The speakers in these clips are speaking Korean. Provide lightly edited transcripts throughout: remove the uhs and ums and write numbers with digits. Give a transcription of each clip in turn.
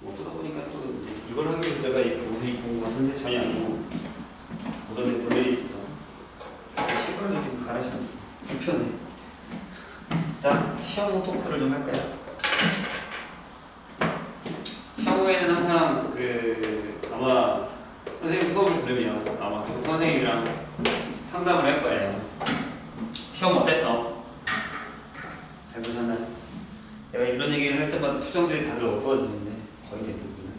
어쩌다 보니까 또 이제 이걸 하기 위해서 내가 이렇게 옷을 입고 온 건데 전혀 아니고 오전에 볼 일이 있어서 시간을 좀 갈아신었어. 불편해. 자, 시험 후 토크를 좀 할까요? 시험 후에는 항상 아마 선생님 수업을 들으면 아마 그 선생님이랑 상담을 할 거예요. 시험 어땠어? 잘 보셨나요? 내가 이런 얘기를 할 때마다 표정들이 다들 어두워지는데 거의 대부분은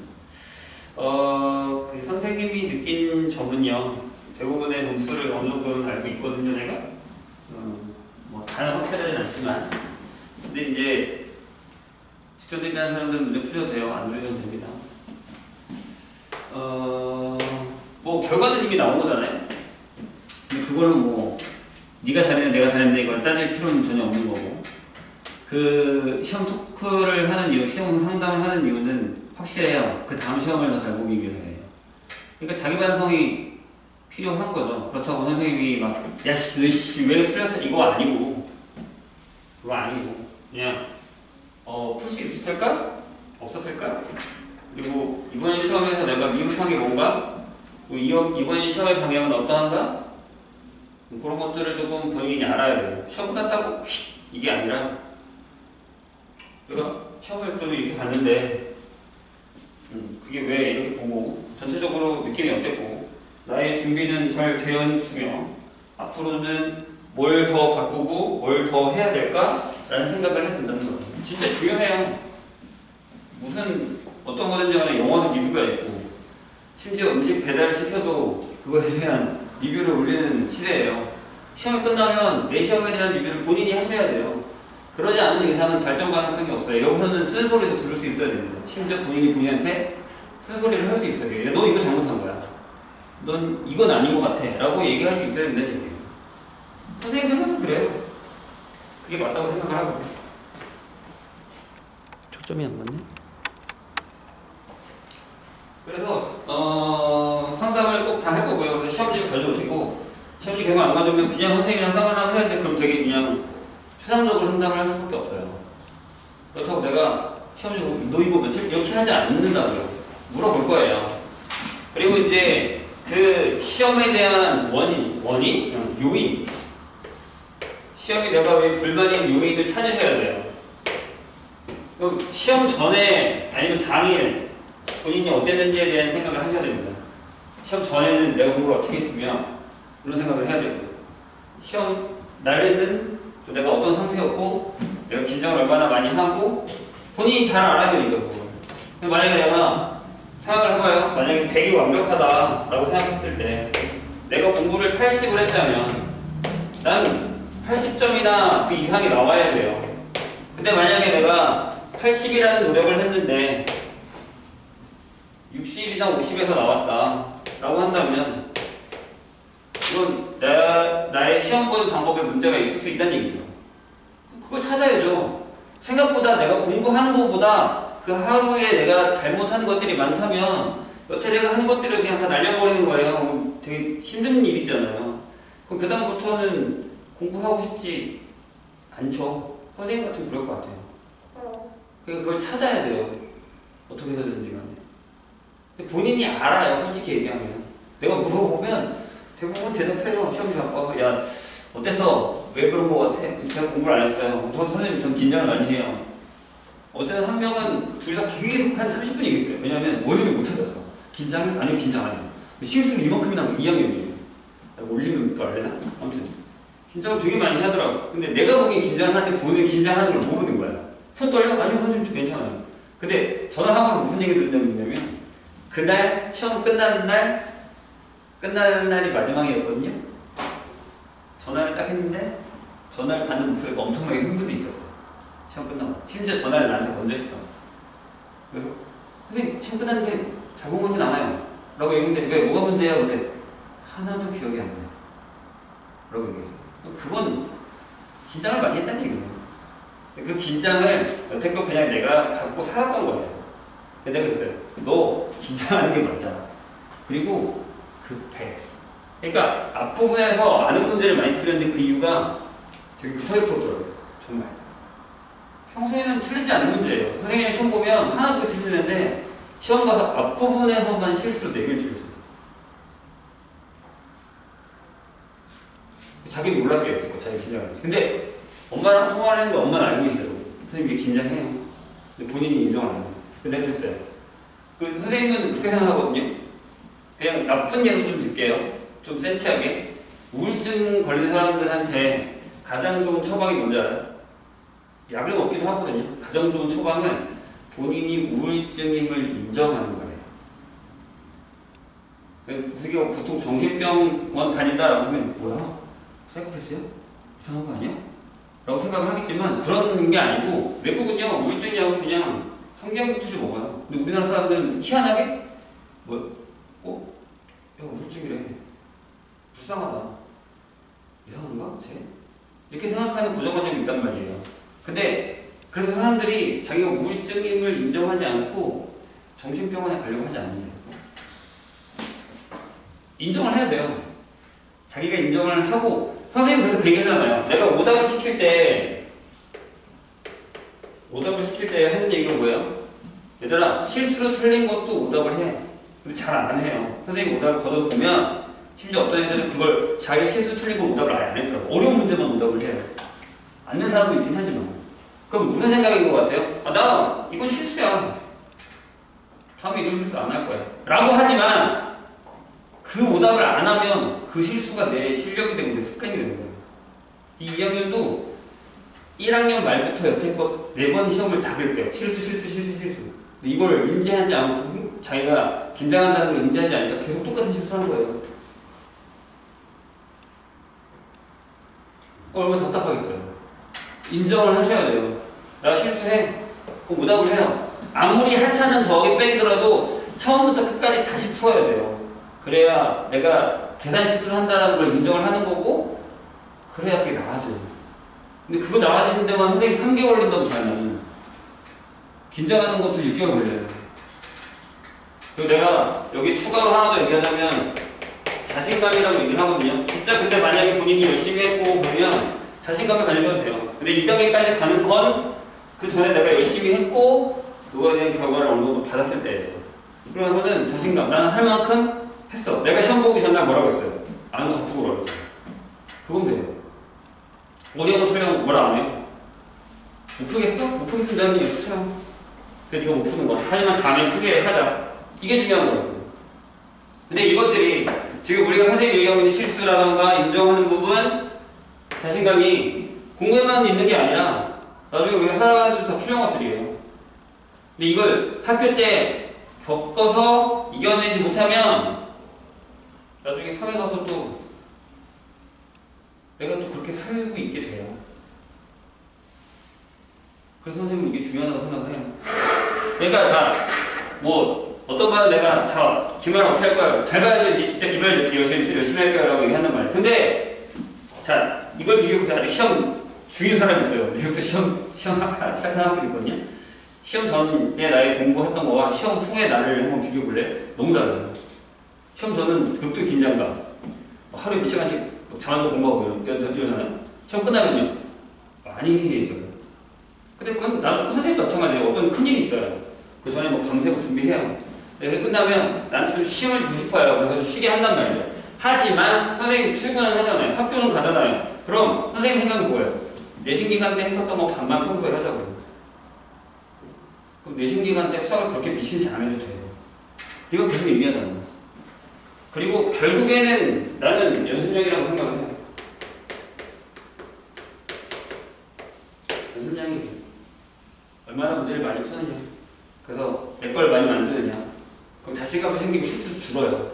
그 선생님이 느낀 점은요, 대부분의 점수를 어느 정도는 알고 있거든요. 내가 뭐 다는 확실하진 않지만, 근데 이제 직접 대비하는 사람들은 문제 푸셔도 돼요. 안 들으셔도 됩니다. 뭐 결과는 이미 나온 거잖아요. 근데 그걸로 뭐 네가 잘했네 내가 잘했네 이걸 따질 필요는 전혀 없는 거고, 그 시험 토크를 하는 이유, 시험 상담을 하는 이유는 확실해요. 그 다음 시험을 더 잘 보기 위해서예요. 그러니까 자기 반성이 필요한 거죠. 그렇다고 선생님이 막 야 씨 왜 틀렸어 이거 아니고, 그거 아니고 그냥 풀 수 있었을까? 없었을까? 그리고 이번 시험에서 내가 미흡한 게 뭔가? 이번 시험의 방향은 어떠한가? 그런 것들을 조금 본인이 알아야 돼요. 시험 끝났다고 이게 아니라, 내가 시험을 좀 이렇게 봤는데 그게 왜 이렇게 보고 전체적으로 느낌이 어땠고 나의 준비는 잘 되어 있으며 앞으로는 뭘 더 바꾸고 뭘 더 해야 될까? 라는 생각을 해야 된다는 거죠. 진짜 중요해요. 무슨 어떤 거든지 간에 영어도 리뷰가 있고, 심지어 음식 배달을 시켜도 그거에 대한 리뷰를 올리는 시대예요. 시험이 끝나면 내 시험에 대한 리뷰를 본인이 하셔야 돼요. 그러지 않는 이상은 발전 가능성이 없어요. 여기서는 쓴소리도 들을 수 있어야 됩니다. 심지어 본인한테 쓴소리를 할 수 있어야 돼요. 야, 너 이거 잘못한 거야. 넌 이건 아닌 것 같아. 라고 얘기할 수 있어야 된다는 얘기예요. 선생님들은 그래요. 그게 맞다고 생각을 하고. 초점이 안 맞네? 그래서 상담을 꼭 다 할 거고요. 그래서 시험지 가져오시고, 시험지 계속 안 가져오면 그냥 선생님이랑 상담을 해야 돼. 그럼 되게 그냥 추상적으로 상담을 할 수밖에 없어요. 그렇다고 내가 시험지 너 이거 며칠 이렇게 하지 않는다고요. 물어볼 거예요. 그리고 이제 그 시험에 대한 요인. 시험이 내가 왜 불만인 요인을 찾으셔야 돼요. 그럼 시험 전에 아니면 당일 본인이 어땠는지에 대한 생각을 하셔야 됩니다. 시험 전에는 내가 공부를 어떻게 했으며 그런 생각을 해야 되고요. 시험 날에는 또 내가 어떤 상태였고 내가 긴장을 얼마나 많이 하고 본인이 잘 알아야 되니까 그걸. 근데 만약에 내가 생각을 해봐요. 만약에 100이 완벽하다라고 생각했을 때 내가 공부를 80을 했다면 난 80점이나 그 이상이 나와야 돼요. 근데 만약에 내가 80이라는 노력을 했는데 60이나 50에서 나왔다 라고 한다면 이건 나의 시험 보는 방법에 문제가 있을 수 있다는 얘기죠. 그걸 찾아야죠. 생각보다 내가 공부하는 것보다 그 하루에 내가 잘못하는 것들이 많다면 여태 내가 하는 것들을 그냥 다 날려버리는 거예요. 되게 힘든 일이잖아요. 그럼 그 다음부터는 공부하고 싶지 않죠. 선생님 같으면 그럴 것 같아요. 그러니까 그걸 찾아야 돼요. 어떻게 해서든지 간에. 본인이 알아요. 솔직히 얘기하면. 내가 물어보면 대부분 대답해요. 시험지 바꿔서. 야 어땠어? 왜 그런 거 같아? 제가 공부를 안 했어요. 선생님 전 긴장을 많이 해요. 어쨌든 한 명은 둘이서 계속 한 30분 얘기했어요. 왜냐면 원인을 못 찾았어. 긴장이? 아니요 긴장 아니에요. 실수는 이만큼이나 2학년이에요. 올리면 또 알려나? 아무튼 긴장을 되게 많이 하더라고. 근데 내가 보기엔 긴장을 하는데 본인이 긴장하는 걸 모르는 거야. 손 떨려? 아니요 선생님 저 괜찮아요. 근데 전화함으로 무슨 얘기 들었냐면 그날 시험 끝나는 날이 마지막이었거든요. 전화를 딱 했는데 전화를 받는 목소리가 엄청나게 흥분돼 있었어. 시험 끝나고. 심지어 전화를 나한테 먼저 했어. 그래서 선생님 시험 끝났는데 잘 본 거진 않아요 라고 얘기했는데 왜 뭐가 문제야? 근데 하나도 기억이 안 나요 라고 얘기했어요. 그건 긴장을 많이 했다는 얘기예요. 그 긴장을 여태껏 그냥 내가 갖고 살았던 거예요. 내가 그랬어요. 너 긴장하는 게 맞아. 그리고 급해. 그러니까 앞부분에서 아는 문제를 많이 틀렸는데 그 이유가 되게 급하게 풀었더라고요. 정말. 평소에는 틀리지 않는 문제예요. 선생님이 시험 보면 하나 두 개 틀리는데 시험 가서 앞부분에서만 실수로 4개를 틀렸어요. 자기 몰랐겠죠. 자기 긴장했지. 근데 엄마랑 통화를 했는데 엄마는 알고 계시더라고요. 선생님 이게 긴장해요. 근데 본인이 인정 안 해요. 근데 했어요. 그 선생님은 그렇게 생각하거든요. 그냥 나쁜 예로 좀 들게요. 좀 센치하게. 우울증 걸린 사람들한테 가장 좋은 처방이 뭔지 알아요? 약을 먹기도 하거든요. 가장 좋은 처방은 본인이 우울증임을 인정하는 거예요. 그게 보통 정신병원 다닌다라고 하면 뭐야? 사이코패스야? 이상한 거 아니야? 라고 생각을 하겠지만 그런 게 아니고 외국은요 우울증이하고 그냥 성경투시 먹어요. 근데 우리나라 사람들은 희한하게 뭐 야 우울증이래. 불쌍하다. 이상한가? 쟤? 이렇게 생각하는 고정관념이 있단 말이에요. 근데 그래서 사람들이 자기가 우울증임을 인정하지 않고 정신병원에 가려고 하지 않는다. 인정을 해야 돼요. 자기가 인정을 하고 선생님이 그래서 그 얘기하잖아요. 내가 오답을 시킬 때 하는 얘기가 뭐예요? 얘들아 실수로 틀린 것도 오답을 해. 근데 잘 안 해요. 선생님 오답을 걷어보면 심지어 어떤 애들은 그걸 자기 실수 틀린 걸 오답을 아예 안 했더라고. 어려운 문제만 오답을 해요. 않는 사람도 있긴 하지만. 그럼 무슨 생각인 것 같아요? 나 이건 실수야. 다음에 이런 실수 안 할 거야. 라고 하지만 그 오답을 안 하면 그 실수가 내 실력이 되고 내 습관이 되는 거예요. 이 2학년도 1학년 말부터 여태껏 4번 시험을 다 그랬대요. 실수. 이걸 인지하지 않고 자기가 긴장한다는 걸 인지하지 않으니까 계속 똑같은 실수를 하는 거예요. 얼마나 답답하겠어요. 인정을 하셔야 돼요. 나 실수해. 그럼 오답을 해요. 아무리 하찮은 더하기 빼기더라도 처음부터 끝까지 다시 풀어야 돼요. 그래야 내가 계산 실수를 한다는 걸 인정을 하는 거고 그래야 그게 나아져요. 근데 그거 나아지는 데만 선생님 3개월 걸린다고 잘하면 긴장하는 것도 6개월 걸려요. 그리고 내가 여기 추가로 하나 더 얘기하자면 자신감이라고 얘기를 하거든요. 진짜 근데 만약에 본인이 열심히 했고 그러면 자신감을 가지셔도 돼요. 근데 2단계까지 가는 건 그 전에 내가 열심히 했고 그거에 대한 결과를 어느 정도 받았을 때예요. 그러면서는 자신감, 나는 할 만큼 했어. 내가 시험 보기 전날 뭐라고 했어요? 아는 거 다 푸고 그러죠. 그건 돼요. 어려운 거 틀리면 뭐라 안 해요? 못 풀겠어? 못 풀겠으면 내가 그냥 수쳐요. 근데 네가 못 푸는 거. 하지만 다음에 크게 하자. 이게 중요한 거예요. 근데 이것들이 지금 우리가 선생님이 얘기하고 있는 실수라던가 인정하는 부분, 자신감이 공부에만 있는 게 아니라 나중에 우리가 살아가는 데도 다 필요한 것들이에요. 근데 이걸 학교 때 겪어서 이겨내지 못하면 나중에 사회 가서 또 내가 또 그렇게 살고 있게 돼요. 그래서 선생님은 이게 중요하다고 생각을 해요. 그러니까 자, 뭐 어떤 말은 내가 자, 기말 어떻게 할 거야? 잘 봐야 돼. 니 진짜 기말 이렇게 열심히 할 거야 라고 얘기한단 말이에요. 근데 자, 이걸 비교해서 아직 시험 중인 사람이 있어요. 이것도 시험 시작하는 학교도 있거든요. 시험 전에 나의 공부했던 거와 시험 후에 나를 한번 비교해볼래? 너무 달라요. 시험 전은 극도 긴장감. 하루에 몇 시간씩 잠안 공부하고 이러잖아요. 시험 끝나면요. 많이 해져요. 근데 그건 나도 선생님 마찬가지예요. 어떤 큰일이 있어요. 그 전에 뭐 밤새고 준비해요. 그게 끝나면 나한테 좀 시험을 주고 싶어요. 그래서 좀 쉬게 한단 말이에요. 하지만 선생님 출근을 하잖아요. 학교는 가잖아요. 그럼 선생님 생각이 뭐예요? 내신 기간 때 했었던 거 반만 평소에 하자고요. 그럼 내신 기간 때 수학을 그렇게 미치지 않아도 돼요. 이거 계속 의미하잖아요. 그리고 결국에는 나는 연습량이라고 생각을 해요. 연습량이 얼마나 문제를 많이 푸느냐. 그래서 내 걸 많이 만드느냐. 그럼 자신감이 생기고 실수도 줄어요.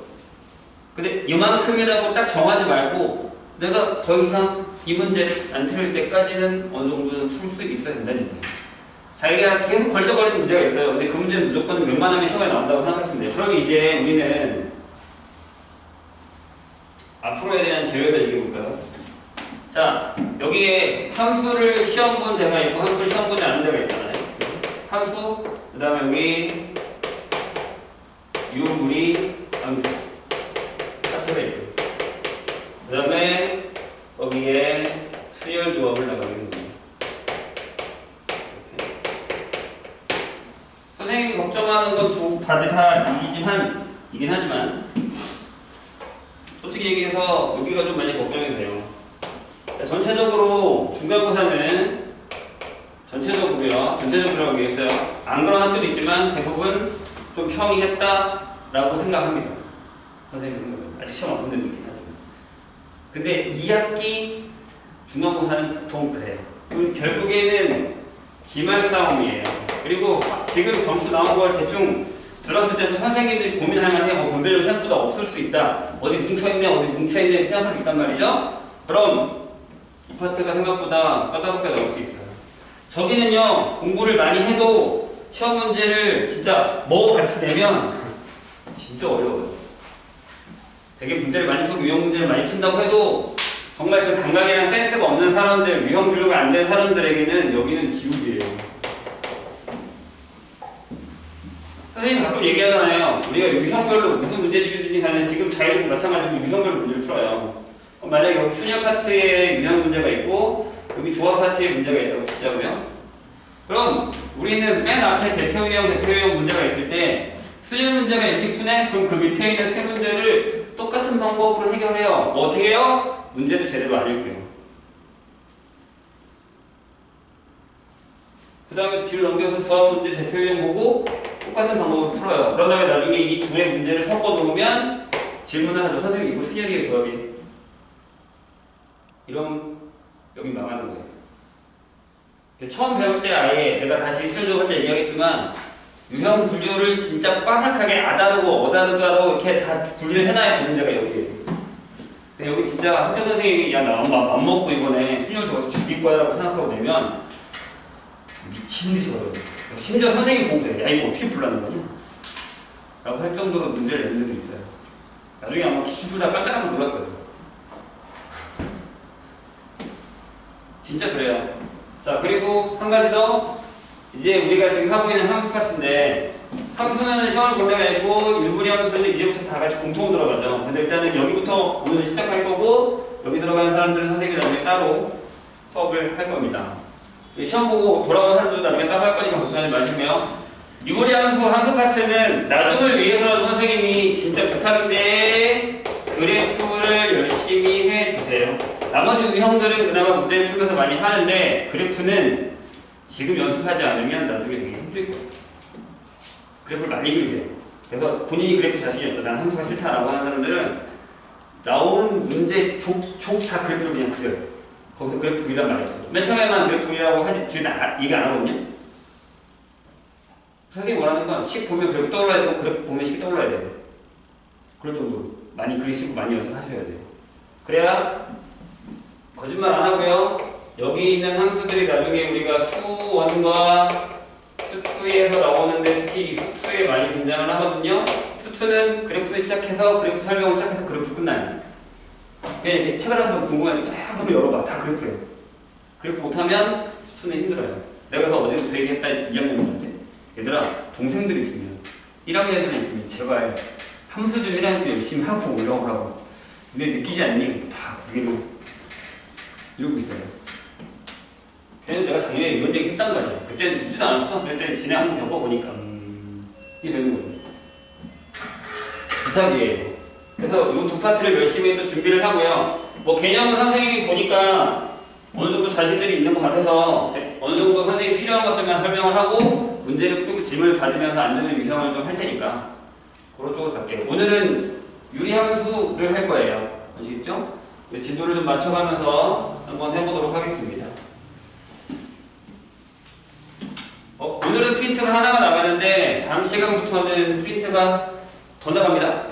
근데 이만큼이라고 딱 정하지 말고 내가 더 이상 이 문제를 안 틀릴 때까지는 어느 정도는 풀 수 있어야 된다는 얘기예요. 자기가 계속 걸려버리는 문제가 있어요. 근데 그 문제는 무조건 웬만하면 시험에 나온다고 생각하시면 돼요. 그러면 이제 우리는 앞으로에 대한 계획을 얘기해볼까요? 자, 여기에 함수를 시험 본 데가 있고 함수를 시험 보지 않은 데가 있잖아요. 함수, 그 다음에 여기 유무리 함수 차트가 있고 그 다음에 거기에 수열 조합을 나가는 거죠. 선생님이 걱정하는 하는 건 두 바지 다 이긴 하지만 솔직히 얘기해서 여기가 좀 많이 걱정이 돼요. 전체적으로 중간고사는 전체적으로라고 얘기했어요. 안 그런 학교도 있지만 대부분 좀 평이했다라고 생각합니다. 선생님 생각은 아직 시험 안 본 데도 있긴 하지만. 근데 2학기 중간고사는 보통 그래요. 결국에는 기말 싸움이에요. 그리고 지금 점수 나온 걸 대충 들었을 때도 선생님들이 고민할 만해. 뭐 변별력이 생각보다 없을 수 있다. 어디 뭉쳐있네, 어디 뭉쳐있네 생각할 수 있단 말이죠. 그럼 이 파트가 생각보다 까다롭게 나올 수 있어요. 저기는요, 공부를 많이 해도 시험 문제를 진짜 뭐 같이 내면 진짜 어려워요. 되게 문제를 많이 풀고 유형 문제를 많이 푼다고 해도 정말 그 감각이랑 센스가 없는 사람들, 유형 분류가 안 된 사람들에게는 여기는 지옥이에요. 선생님 가끔 얘기하잖아요. 우리가 유형별로 무슨 문제집이든지 간에 지금 자율도 마찬가지로 유형별로 문제를 풀어요. 만약에 여기 순열 파트에 유형 문제가 있고 여기 조합 파트에 문제가 있다고 치자고요. 그럼 우리는 맨 앞에 대표 유형 문제가 있을 때 순열 문제가 이렇게 푸네? 그럼 그 밑에 있는 세 문제를 똑같은 방법으로 해결해요. 뭐 어떻게 해요? 문제도 제대로 안 읽고요. 그 다음에 뒤로 넘겨서 조합 문제 대표 유형 보고 똑같은 방법으로 풀어요. 그런 다음에 나중에 이 두 개의 문제를 섞어 놓으면 질문을 하죠. 선생님 이거 순열이에요, 조합이? 이러면 여기 망하는 거예요. 처음 배울 때 아예 내가 다시 순열조합 할 때 얘기하겠지만 유형 분류를 진짜 빠삭하게 아다르고 어다르다로 이렇게 다 분리를 해놔야 되는 데가 여기에요. 근데 여기 진짜 학교 선생님이 야 나 맘먹고 이번에 순열조합 죽일 거야 라고 생각하고 내면 미친 듯이 어려워요. 심지어 선생님 보고 그래. 야 이거 어떻게 풀라는 거냐? 라고 할 정도로 문제를 내는 데도 있어요. 나중에 아마 기출 풀다 깜짝깜짝 놀랄 거예요. 진짜 그래요. 자, 그리고 한 가지 더. 이제 우리가 지금 하고 있는 함수 파트인데 함수는 시험을 볼 때가 있고 일분위 함수는 이제부터 다 같이 공통 들어가죠. 근데 일단은 여기부터 오늘 시작할 거고 여기 들어가는 사람들은 선생님이 나중에 따로 수업을 할 겁니다. 시험 보고 돌아오는 사람들도 나중에 따로 할 거니까 걱정하지 마시고요. 유무리 함수 파트는 나중을 위해서라도 선생님이 진짜 부탁인데 그래프를 열심히 해주세요. 나머지 유형들은 그나마 문제를 풀면서 많이 하는데 그래프는 지금 연습하지 않으면 나중에 되게 힘들 거예요. 그래프를 많이 그리세요. 그래서 본인이 그래프 자신이 없다, 난 함수가 싫다라고 하는 사람들은 나오는 문제 족 다 그래프를 그냥 그려요. 거기서 그래프 그리란 말이 있어요. 맨 처음에만 그래프 그리라고 하지 뒤에 얘기 안 하거든요. 선생님이 원하는 건 식 보면 그래프 떠올라야 되고 그래프 보면 식 떠올라야 돼요. 그럴 정도로 많이 그리시고 많이 연습하셔야 돼요. 그래야 거짓말 안 하고요. 여기 있는 함수들이 나중에 우리가 수1과 수2에서 나오는데 특히 이 수2에 많이 등장을 하거든요. 수2는 그래프를 시작해서 그래프 설명을 시작해서 그래프 끝나요. 그냥 이렇게 책을 한번 궁금하니까 쫙 한번 열어봐. 다 그래프예요. 그래프 못하면 수2는 힘들어요. 내가 그래서 어제도 그 얘기 했다 2학년들한테. 얘들아, 동생들이 있으면 1학년 애들이 있으면 제발 함수 좀 1학년 때 열심히 하고 올라오라고. 근데 느끼지 않니? 다 그게로 이러고 있어요. 걔는 내가 작년에 이런 얘기 했단 말이야. 그때는 듣지도 않았어. 그때 지네 한번 겪어보니까 이게 되는 거죠. 부탁이에요. 그래서 이 두 파트를 열심히 또 준비를 하고요. 뭐 개념은 선생님이 보니까 어느 정도 자신들이 있는 것 같아서 어느 정도 선생님이 필요한 것들만 설명을 하고 문제를 풀고 질문을 받으면서 안 되는 유형을 좀 할 테니까 그런 쪽으로 갈게요. 오늘은 유리함수를 할 거예요. 아시겠죠? 진도를 좀 맞춰가면서 한번 해보도록 하겠습니다. 오늘은 프린트가 하나가 나가는데 다음 시간부터는 프린트가 더 나갑니다.